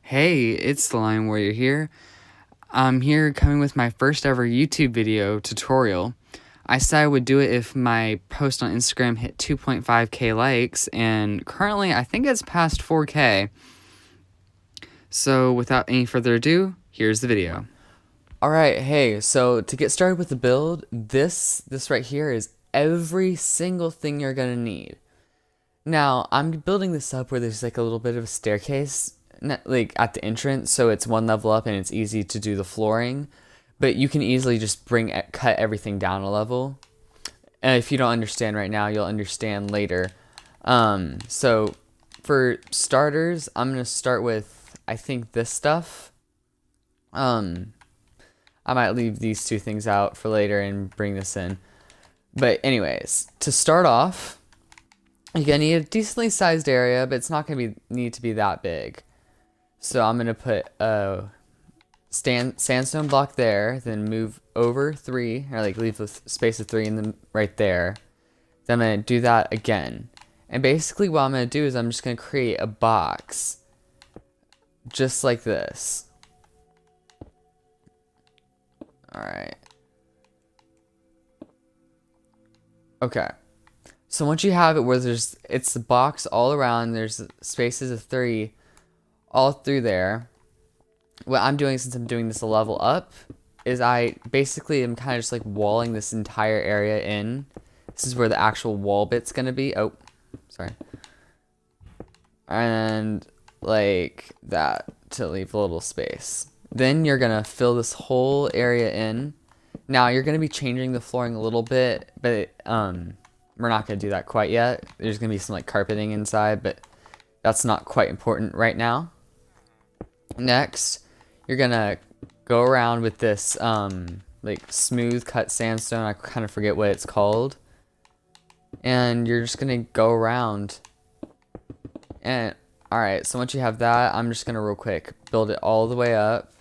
Hey, it's the Lion Warrior here. I'm here coming with my first ever YouTube video tutorial. I said I would do it if my post on Instagram hit 2.5k likes, and currently I think it's past 4k. So without any further ado, here's the video. Alright, hey, so to get started with the build, this right here is every single thing you're gonna need. Now, I'm building this up where there's like a little bit of a staircase like at the entrance, so it's one level up and it's easy to do the flooring, but you can easily just cut everything down a level. And if you don't understand right now, you'll understand later. So for starters, I'm gonna start with, I think, this stuff. I might leave these two things out for later and bring this in. But anyways, to start off, you're gonna need a decently sized area, but it's not gonna need to be that big. So I'm gonna put a sandstone block there, then move over 3, or like leave a space of 3 in the right there. Then I'm gonna do that again. And basically what I'm gonna do is I'm just gonna create a box just like this. Alright. Okay. So once you have it where it's the box all around, there's spaces of 3 all through there. What I'm doing, since I'm doing this a level up, is I basically am kind of just like walling this entire area in. This is where the actual wall bit's gonna be. Oh, sorry. And like that to leave a little space. Then you're gonna fill this whole area in. Now you're gonna be changing the flooring a little bit, but we're not gonna do that quite yet. There's gonna be some like carpeting inside, but that's not quite important right now. Next, you're gonna go around with this like smooth cut sandstone. I kind of forget what it's called. And you're just gonna go around. And alright, so once you have that, I'm just gonna real quick build it all the way up.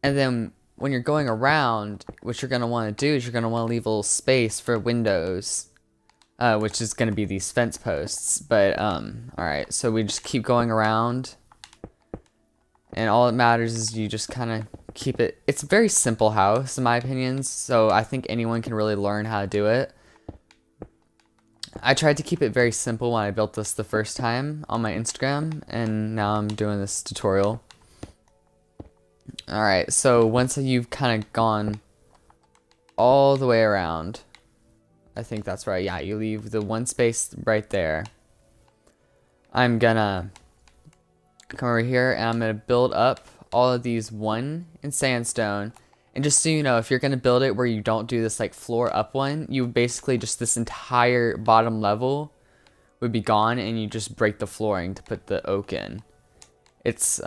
And then when you're going around, what you're gonna want to do is you're gonna want to leave a little space for windows. Which is going to be these fence posts. But, alright, so we just keep going around. And all that matters is you just kind of keep it. It's a very simple house, in my opinion, so I think anyone can really learn how to do it. I tried to keep it very simple when I built this the first time on my Instagram, and now I'm doing this tutorial. Alright, so once you've kind of gone all the way around, I think that's right. Yeah, you leave the one space right there. I'm gonna come over here and I'm gonna build up all of these one in sandstone. And just so you know, if you're gonna build it where you don't do this like floor up one, you basically just this entire bottom level would be gone, and you just break the flooring to put the oak in. It's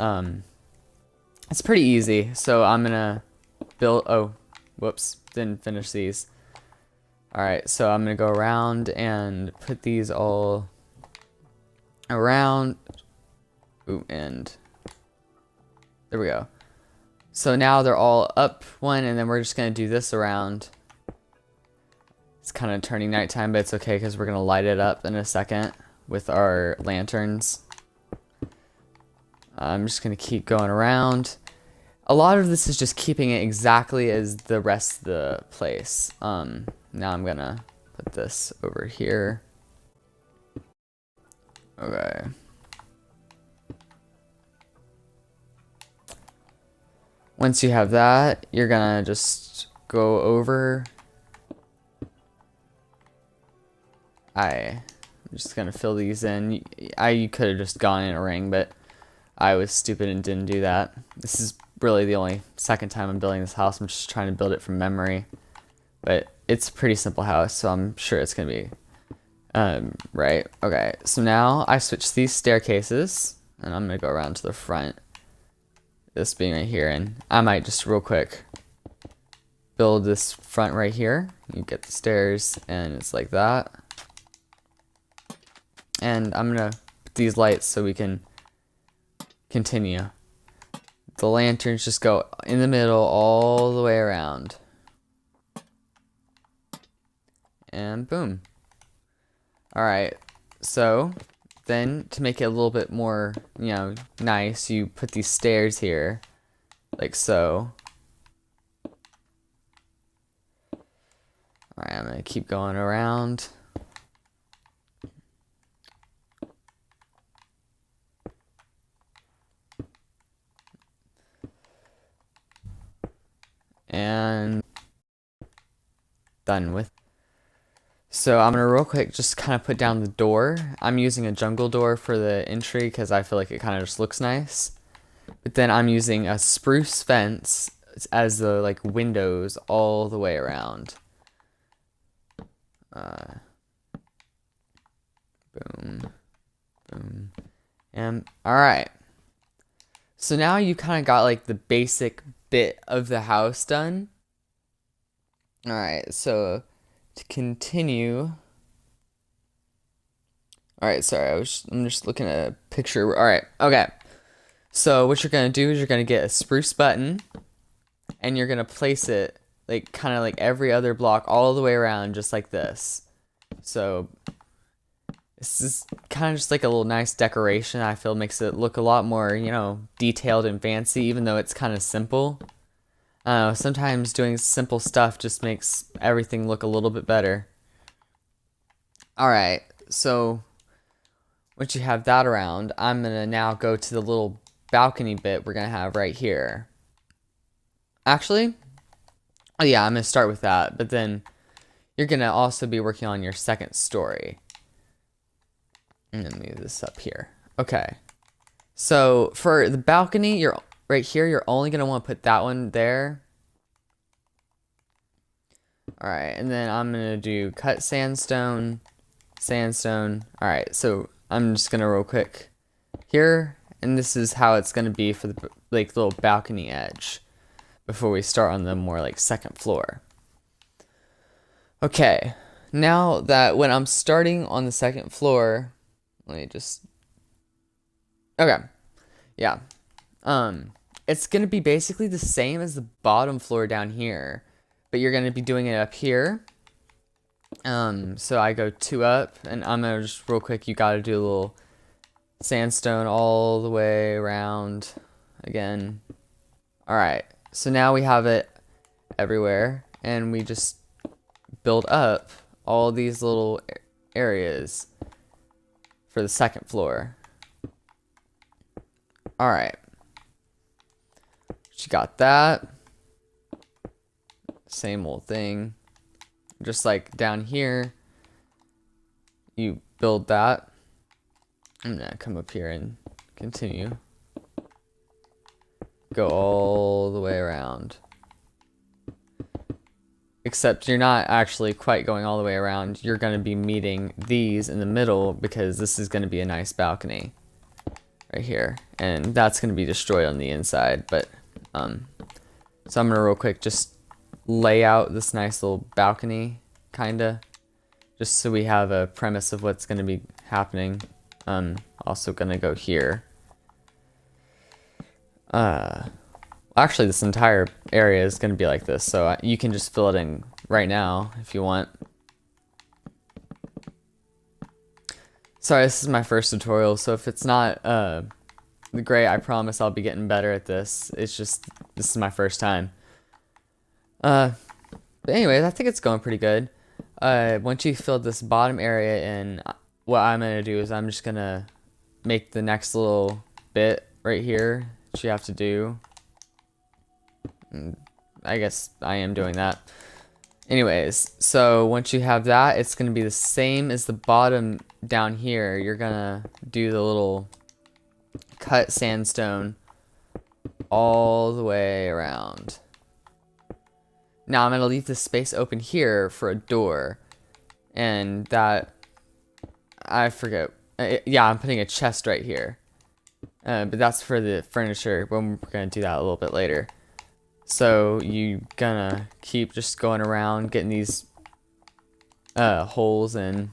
pretty easy. So I'm gonna build. Oh, whoops! Didn't finish these. Alright, so I'm going to go around and put these all around. Ooh, and there we go. So now they're all up one, and then we're just going to do this around. It's kind of turning nighttime, but it's okay because we're going to light it up in a second with our lanterns. I'm just going to keep going around. A lot of this is just keeping it exactly as the rest of the place. Now I'm gonna put this over here. Okay. Once you have that, you're gonna just go over. I'm just gonna fill these in. You could have just gone in a ring, but I was stupid and didn't do that. This is really the only second time I'm building this house. I'm just trying to build it from memory. But it's a pretty simple house, so I'm sure it's going to be right. Okay, so now I switch these staircases, and I'm going to go around to the front. This being right here, and I might just real quick build this front right here. You get the stairs, and it's like that. And I'm going to put these lights so we can continue. The lanterns just go in the middle all the way around. And boom. Alright, so Then to make it a little bit more, nice, you put these stairs here, like so. Alright, I'm gonna keep going around. And done with. So I'm gonna real quick just kind of put down the door. I'm using a jungle door for the entry because I feel like it kind of just looks nice. But then I'm using a spruce fence as the like windows all the way around. Boom, boom, and all right. So now you kind of got like the basic bit of the house done. All right, so to continue. All right, sorry, I'm just looking at a picture. All right, okay. So what you're gonna do is you're gonna get a spruce button, and you're gonna place it like kind of like every other block all the way around, just like this. So this is kind of just like a little nice decoration. I feel makes it look a lot more, detailed and fancy, even though it's kind of simple. Sometimes doing simple stuff just makes everything look a little bit better. Alright, so once you have that around, I'm going to now go to the little balcony bit we're going to have right here. Actually, oh yeah, I'm going to start with that, but then you're going to also be working on your second story. I'm going to move this up here. Okay, so for the balcony, right here, you're only going to want to put that one there. Alright, and then I'm going to do cut sandstone, sandstone. Alright, so I'm just going to real quick here, and this is how it's going to be for the like little balcony edge before we start on the more like second floor. Okay, now that when I'm starting on the second floor, let me just, okay, yeah. It's going to be basically the same as the bottom floor down here, but you're going to be doing it up here. So I go 2 up, and I'm going to just real quick, you got to do a little sandstone all the way around again. All right, so now we have it everywhere, and we just build up all these little areas for the second floor. All right. You got that. Same old thing. Just like down here, you build that. I'm gonna come up here and continue. Go all the way around. Except you're not actually quite going all the way around. You're gonna be meeting these in the middle because this is gonna be a nice balcony right here. And that's gonna be destroyed on the inside, but so I'm gonna real quick just lay out this nice little balcony, kinda, just so we have a premise of what's gonna be happening. Also gonna go here. Actually, this entire area is gonna be like this, so you can just fill it in right now if you want. Sorry, this is my first tutorial, so if it's not great, I promise I'll be getting better at this. It's just, this is my first time. But anyways, I think it's going pretty good. Once you fill this bottom area in, what I'm going to do is I'm just going to make the next little bit right here that you have to do. I guess I am doing that. Anyways, so once you have that, it's going to be the same as the bottom down here. You're going to do the little cut sandstone all the way around. Now I'm going to leave this space open here for a door. And that, I forget. Yeah, I'm putting a chest right here. But that's for the furniture. We're going to do that a little bit later. So you gonna keep just going around getting these holes, and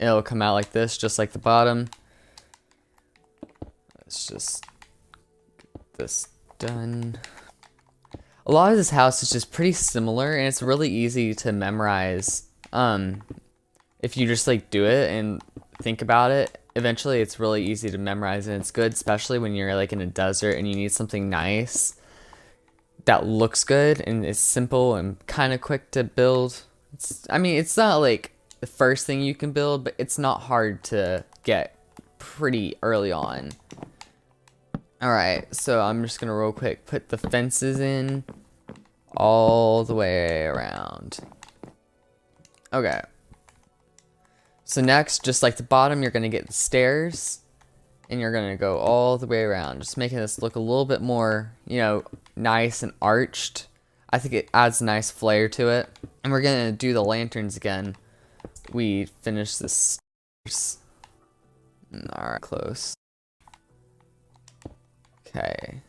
it'll come out like this, just like the bottom. Let's just get this done. A lot of this house is just pretty similar, and it's really easy to memorize if you just like do it and think about it, eventually it's really easy to memorize, and it's good, especially when you're like in a desert and you need something nice that looks good and is simple and kind of quick to build. I mean, it's not like the first thing you can build, but it's not hard to get pretty early on. Alright, so I'm just gonna real quick put the fences in all the way around. Okay. So next, just like the bottom, you're gonna get the stairs, and you're gonna go all the way around, just making this look a little bit more, you know, nice and arched. I think it adds a nice flair to it. And we're gonna do the lanterns again. We finished the stairs. Alright, close. Okay.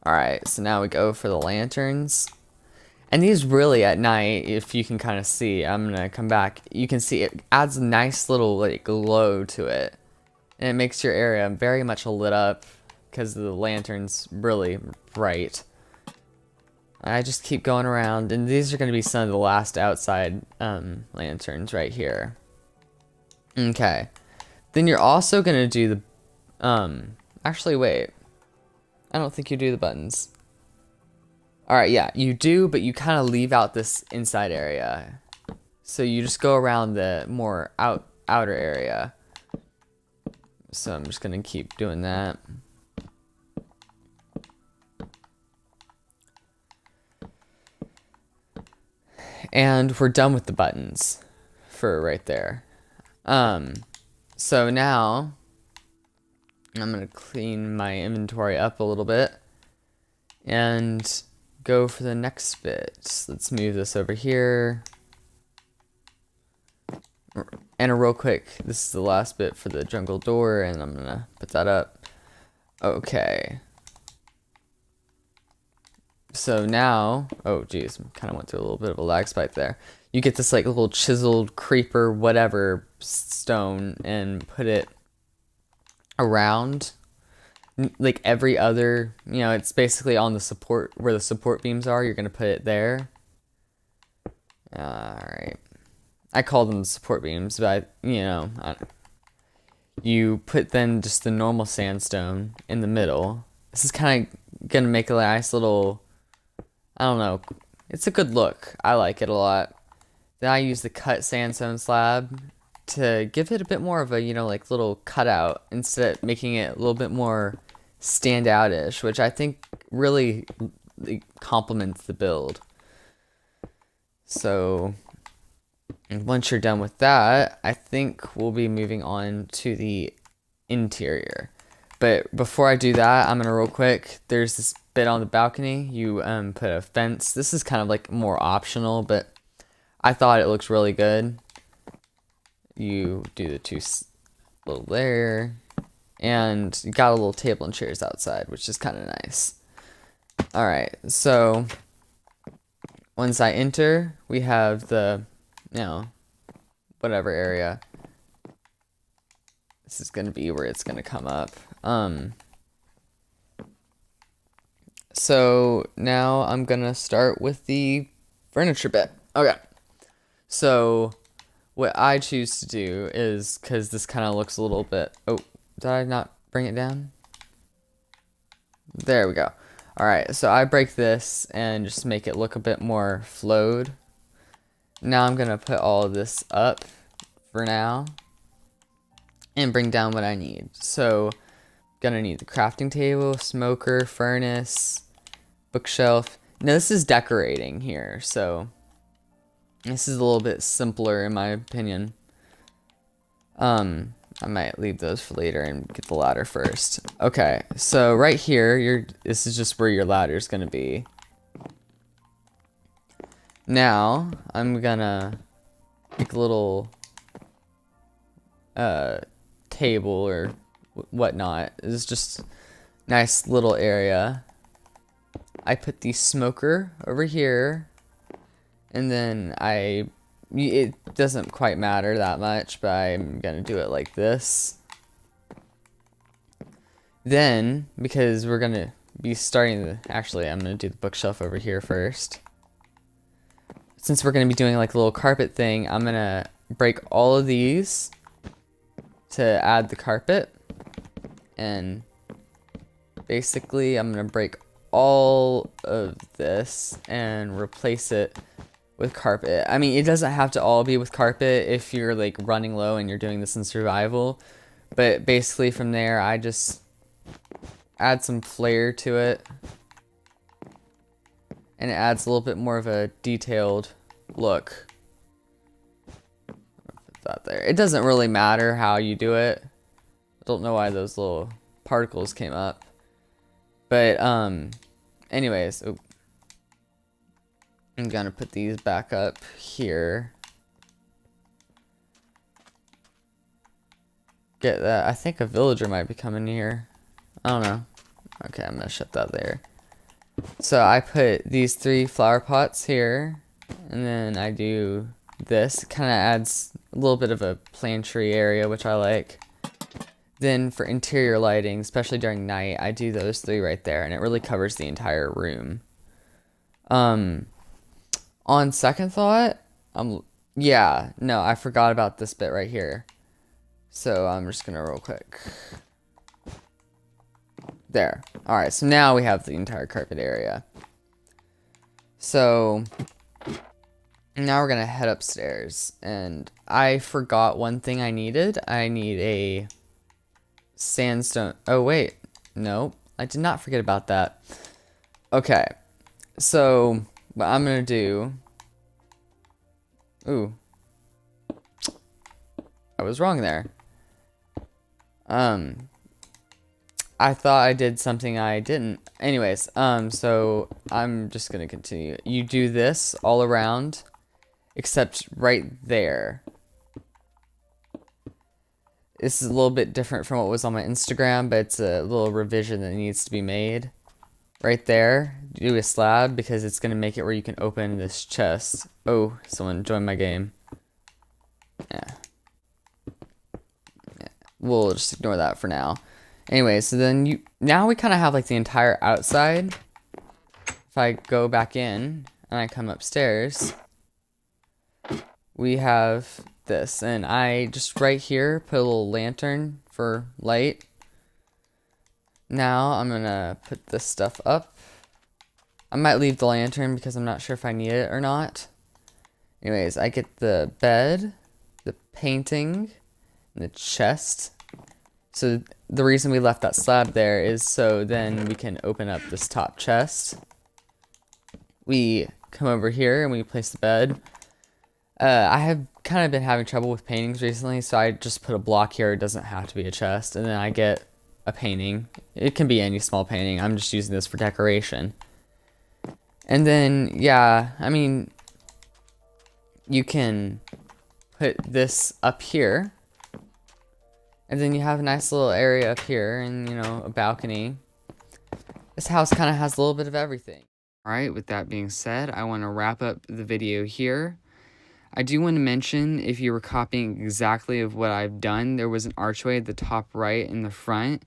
Alright, so now we go for the lanterns. And these really at night, if you can kind of see, I'm gonna come back. You can see it adds a nice little like glow to it. And it makes your area very much lit up because the lantern's really bright. I just keep going around, and these are going to be some of the last outside lanterns right here. Okay. Then you're also going to do the, actually wait. I don't think you do the buttons. Alright, yeah, you do, but you kind of leave out this inside area. So you just go around the more outer area. So I'm just going to keep doing that. And we're done with the buttons for right there. So now I'm gonna clean my inventory up a little bit and go for the next bit. Let's move this over here. And a real quick, this is the last bit for the jungle door, and I'm gonna put that up. Okay. So now, oh geez, kind of went through a little bit of a lag spike there. You get this like little chiseled creeper whatever stone and put it around like every other, you know, it's basically on the support where the support beams are. You're gonna put it there. Alright. I call them support beams, but you know, you put then just the normal sandstone in the middle. This is kind of gonna make a nice little, I don't know, it's a good look. I like it a lot. Then I use the cut sandstone slab to give it a bit more of a, you know, like little cutout instead of making it a little bit more stand out-ish, which I think really complements the build. So once you're done with that, I think we'll be moving on to the interior. But before I do that, I'm gonna real quick, there's this bit on the balcony. You put a fence. This is kind of like more optional, but I thought it looks really good. You do the two little there, and you got a little table and chairs outside, which is kind of nice. All right, so once I enter, we have the, you know, whatever area. This is gonna be where it's gonna come up. So now I'm gonna start with the furniture bit. Okay, so what I choose to do is, because this kind of looks a little bit, oh, did I not bring it down? There we go. Alright, so I break this and just make it look a bit more flowed. Now I'm gonna put all of this up for now and bring down what I need. So gonna need the crafting table, smoker, furnace, bookshelf. Now this is decorating here, so this is a little bit simpler in my opinion. I might leave those for later and get the ladder first. Okay, so right here, this is just where your ladder is gonna be. Now I'm gonna make a little table or whatnot. It's just nice little area. I put the smoker over here, and then it doesn't quite matter that much, but I'm gonna do it like this. Then, because we're gonna be starting actually I'm gonna do the bookshelf over here first. since we're going to be doing like a little carpet thing, I'm going to break all of these to add the carpet. And basically, I'm going to break all of this and replace it with carpet. I mean, it doesn't have to all be with carpet if you're like running low and you're doing this in survival. But basically from there, I just add some flair to it. And it adds a little bit more of a detailed look. Put that there. It doesn't really matter how you do it. I don't know why those little particles came up. But, anyways, I'm gonna put these back up here. Get that. I think a villager might be coming here. I don't know. Okay, I'm gonna shut that there. So I put these 3 flower pots here, and then I do this. It kind of adds a little bit of a plantry area, which I like. Then for interior lighting, especially during night, I do those 3 right there, and it really covers the entire room. On second thought, yeah, no, I forgot about this bit right here. So I'm just gonna real quick. There. Alright, so now we have the entire carpet area. So now we're gonna head upstairs, and I forgot one thing I needed. I need a sandstone. Oh wait, no, I did not forget about that. Okay, so what I'm gonna do. Ooh, I was wrong there. I thought I did something I didn't. Anyways, so I'm just gonna continue. You do this all around, except right there. This is a little bit different from what was on my Instagram, but it's a little revision that needs to be made. Right there, do a slab because it's gonna make it where you can open this chest. Oh, someone joined my game. Yeah. We'll just ignore that for now. Anyway, so then now we kind of have like the entire outside. If I go back in and I come upstairs, we have this, and I just right here put a little lantern for light. Now I'm gonna put this stuff up. I might leave the lantern because I'm not sure if I need it or not. Anyways, I get the bed, the painting, and the chest. So the reason we left that slab there is so then we can open up this top chest. We come over here and we place the bed. I have kind of been having trouble with paintings recently, so I just put a block here. It doesn't have to be a chest. And then I get a painting. It can be any small painting. I'm just using this for decoration. And then, yeah, I mean, you can put this up here. And then you have a nice little area up here and, you know, a balcony. This house kind of has a little bit of everything. Alright, with that being said, I want to wrap up the video here. I do want to mention, if you were copying exactly of what I've done, there was an archway at the top right in the front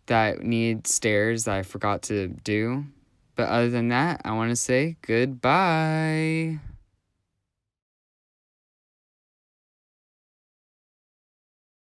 that needs stairs that I forgot to do. But other than that, I want to say goodbye.